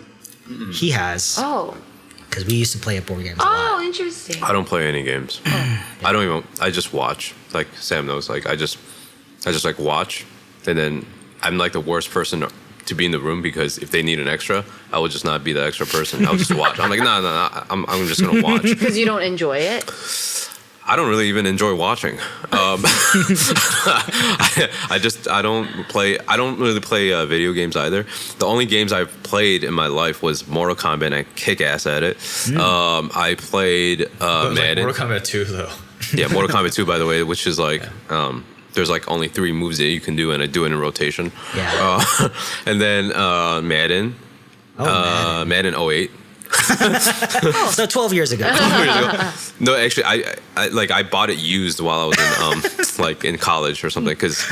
He has Oh. because we used to play at board games a Oh, lot. interesting. I don't play any games. I don't even. I just watch. Like Sam knows. Like I just like watch, and then I'm like the worst person to be in the room because if they need an extra, I will just not be the extra person. I'll just watch. I'm like, no, I'm just gonna watch. Because you don't enjoy it. I don't really even enjoy watching. I don't really play video games either. The only games I've played in my life was Mortal Kombat, and I kick ass at it. I played It was like Madden. Mortal Kombat 2 though. Yeah, Mortal Kombat 2, by the way, which is like there's like only 3 moves that you can do, and I do it in rotation. Yeah. And then Madden. Madden 08. So 12 years ago. No, actually, I bought it used while I was in like in college or something. Because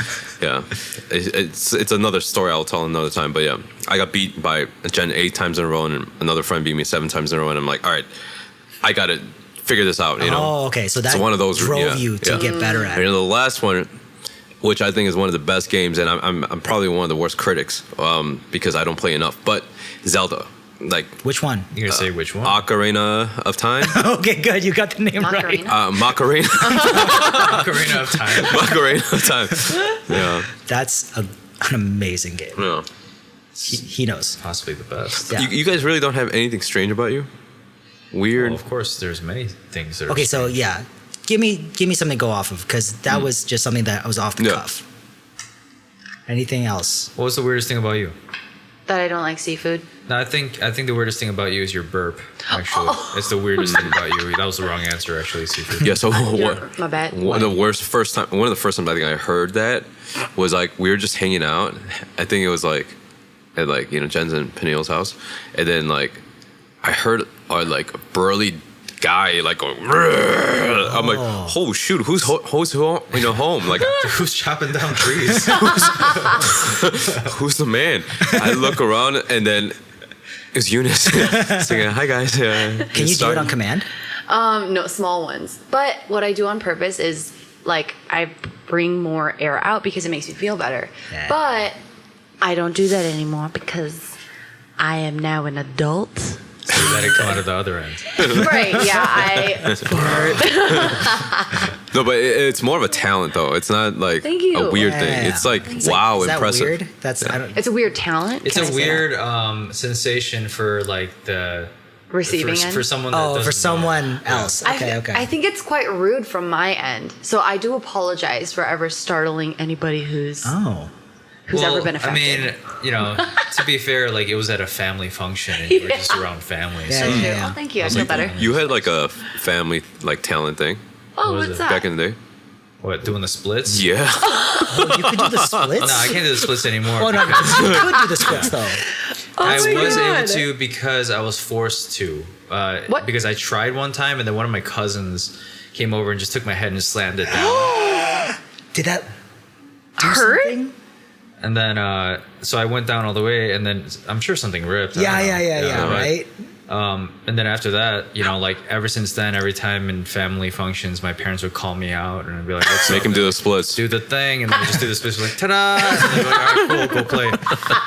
it's another story I'll tell another time. But yeah, I got beat by Gen 8 times in a row, and another friend beat me 7 times in a row, and I'm like, all right, I gotta figure this out. You know. Oh, okay. So that one of those, drove you to get better at And it. the last one, which I think is one of the best games, and I'm probably one of the worst critics because I don't play enough. But Zelda, like Which one? You're gonna say which one? Ocarina of Time, Okay, good. You got the name right. Macarena. Macarena, Ocarina of Time. Macarena of Time. Yeah, That's an amazing game. yeah. He knows. Possibly the best. Yeah. You guys really don't have anything strange about you? Weird. Well, of course, there's many things that are Okay, so strange. yeah, give me something to go off of because that was just something that was off the Yeah. cuff. Anything else? What was the weirdest thing about you? That I don't like seafood. No, I think the weirdest thing about you is your burp. Actually, it's the weirdest thing about you. That was the wrong answer. Actually, seafood. Yeah. So Yeah, what? my bad. One of the first times I think I heard that was like we were just hanging out. I think it was like at like Jen's and Peniel's house, and then like I heard like a burly guy like going. "Rrrr." I'm like, oh shoot, who's home? Like, Who's chopping down trees? who's the man? I look around and then it's Eunice singing, "Hi guys." Can you do it on command? No, small ones. But what I do on purpose is like I bring more air out because it makes me feel better. Yeah. But I don't do that anymore because I am now an adult. So you let it come out of the other end. Right, yeah, I No, but it's more of a talent though. It's not like Thank you. a weird Yeah. thing. It's like It's wow, is that impressive. weird? That's I don't. it's a weird talent. It's Can I a say weird sensation for like the Receiving for, end. for someone. That Oh, doesn't for know. someone else. Okay, okay. I think it's quite rude from my end. So I do apologize for ever startling anybody who's Oh. ever been affected. I mean, to be fair, like it was at a family function and you were just around family. Yeah, So yeah, True. yeah. Oh, thank you. I was feel like, better. You had like a family like talent thing Oh, What was what's it? that? back in the day. what, doing the splits? Yeah. Oh, you could do the splits? No, I can't do the splits anymore. Oh, no, because you could do the splits though. I Oh my was able God. to because I was forced to. What? Because I tried one time and then one of my cousins came over and just took my head and slammed it down. Did that do Hurt? something? And then, so I went down all the way, and then I'm sure something ripped. I don't know. Right. And then after that, like ever since then, every time in family functions, my parents would call me out and I'd be like, let's Make him do the splits. do the thing, and then I just do the splits, like ta-da, and then they're like, all right, cool, go play.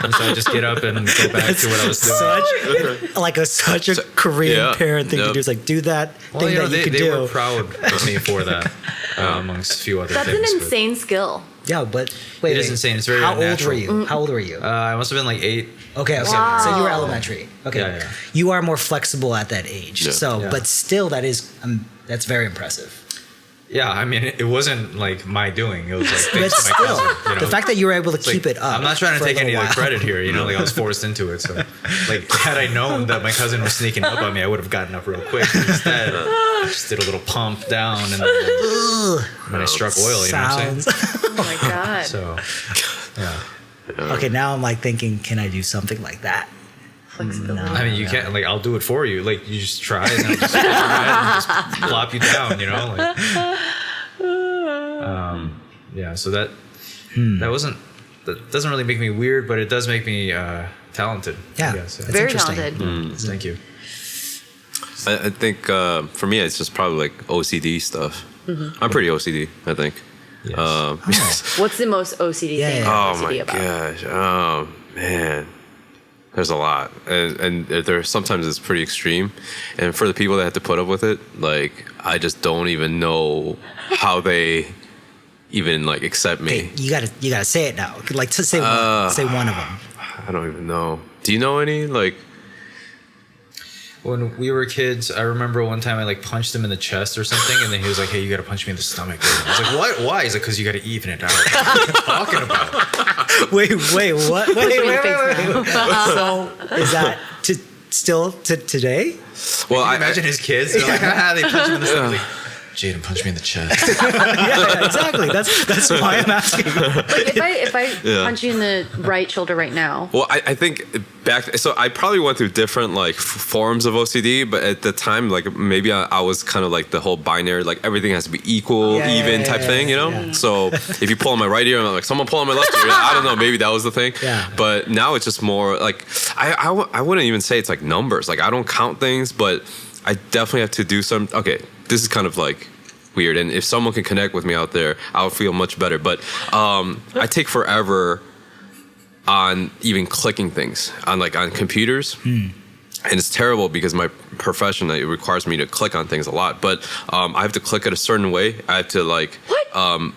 And so I just get up and go back to what I was doing. Such a Korean Yeah. parent thing to Yep. do. It's like do that Well, thing that you can they do. were proud of me for that, amongst a few other That's things. an but- insane skill. Yeah, but wait, It is insane. It's very How old unnatural. were you? How old were you? I must have been like 8. Okay, so you were elementary. Okay, Yeah, yeah. you are more flexible at that age. Yeah. So, Yeah. but still, that's very impressive. Yeah, I mean, it wasn't like my doing. It was like But thanks to my still, cousin. the fact that you were able to It's like, keep it up. I'm not trying to for a take any of little the while. credit here. Like I was forced into it. So, like, had I known that my cousin was sneaking up on me, I would have gotten up real quick. Instead, I just did a little pump down, and then I struck oil. You know what I'm saying? Sounds. Oh my god. So, yeah. Okay, now I'm like thinking, can I do something like that? Flexibility. I mean, you can't. Like, I'll do it for you. Like, you just try, and I'll just hit your head and just plop you down. Like, yeah. So that wasn't. That doesn't really make me weird, but it does make me talented. Yeah, I guess. that's Very interesting. talented. Thank you. I think for me, it's just probably like OCD stuff. I'm pretty OCD, I think. Yes. What's the most OCD Yeah, thing? yeah. Oh you're OCD my about? gosh. Oh man. There's a lot. And there sometimes it's pretty extreme. And for the people that have to put up with it, like I just don't even know how they even like accept me. Hey, you gotta say it now. Like to say one of them. I don't even know. Do you know any like When we were kids, I remember one time I like punched him in the chest or something, and then he was like, "Hey, you gotta punch me in the stomach." I was like, "What? Why?" He's like, "Cause you gotta even it out." What are you talking about? Wait, what? Wait. Wait. So is that still today? well Can you I imagine his kids? They're like, "Ah," they punch him in the stomach. Like, Jaden punched me in the chest. Yeah, exactly. That's why I'm asking. Like if I Yeah. punch you in the right shoulder right now, Well, I think so I probably went through different like forms of OCD, but at the time, like maybe I was kind of like the whole binary, like everything has to be equal, Yeah, even yeah, type yeah, thing, you know? yeah. So if you pull on my right ear, I'm like, someone pull on my left ear. I don't know, maybe that was the thing. Yeah. But now it's just more like, I wouldn't even say it's like numbers. Like I don't count things, but I definitely have to do some, okay, this is kind of like weird. And if someone can connect with me out there, I'll feel much better. But I take forever on even clicking things on computers. And it's terrible because my profession, it requires me to click on things a lot, but I have to click it a certain way. I have to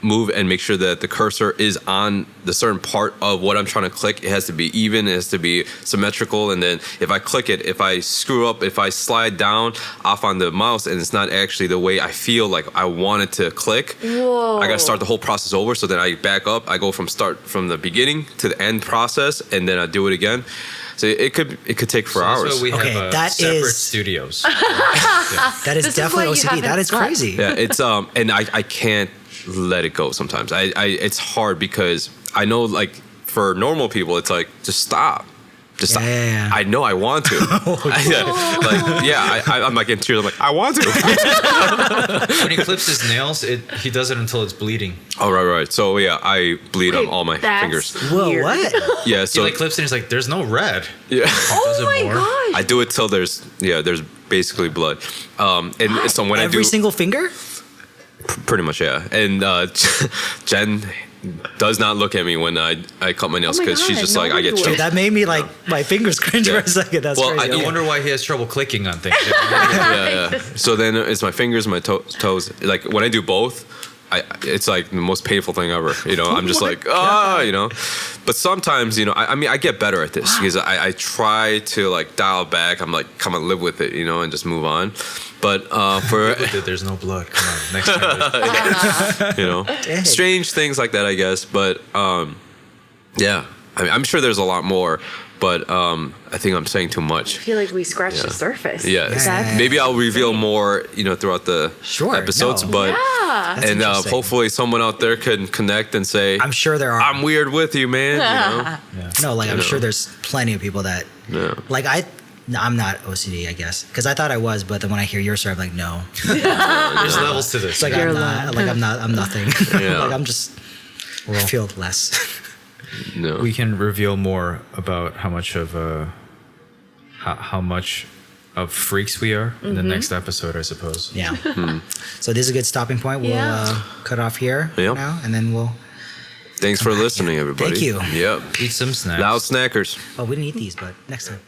move and make sure that the cursor is on the certain part of what I'm trying to click. It has to be even, it has to be symmetrical. And then if I click it, if I screw up, if I slide down off on the mouse and it's not actually the way I feel like I want it to click, whoa. I got to start the whole process over. So then I back up, I go from the beginning to the end process, and then I do it again. So it could take for That's hours. why we Okay, have that separate is- studios. That is This is definitely why you OCD. haven't That is slept. crazy. Yeah, it's and I can't let it go sometimes. It's hard because I know like for normal people it's like just stop. Just stop. Yeah. I know I want to. I'm like in tears. I'm like I want to. When he clips his nails, he does it until it's bleeding. Oh right. So yeah, I bleed on all my That's fingers. Whoa, weird. what? Yeah. He So like clips it and he's like, "There's no red." yeah. Oh Does it my more? gosh. I do it till there's basically blood. And so when I do Every single finger? pretty much yeah. And Jen does not look at me when I cut my nails Oh my because she's God, just like I nobody get would. choked. Dude, that made me like my fingers cringe for a second. That's Well, crazy. I I Okay. wonder why he has trouble clicking on things. Yeah. So then it's my fingers, my toes. Like when I do both, it's like the most painful thing ever. I'm just like, But sometimes, I mean, I get better at this because I try to like dial back. I'm like, come on, live with it, and just move on. But for Dude, there's no blood. Come on, next time. Dang. strange things like that, I guess. But yeah, I mean, I'm sure there's a lot more. But I think I'm saying too much. I feel like we scratched the surface. Yeah, That's maybe I'll reveal more, throughout the Sure, episodes. no. But Yeah. That's and interesting. hopefully someone out there can connect and say, I'm sure there are. I'm weird with you, man. No, like I'm know. sure there's plenty of people that Yeah. like I'm not OCD, I guess, because I thought I was, but then when I hear your story, I'm like, no. There's levels to this. It's like You're I'm not. Like I'm nothing. Yeah. Like I'm just. I feel less. No. We can reveal more about how much of freaks we are in the next episode, I suppose. Yeah. So this is a good stopping point. We'll Yeah. cut off here Yep. now, and then we'll. Thanks for listening, everybody. Thank you. Yep. Eat some snacks. Loud snackers. Oh, we didn't eat these, but next time.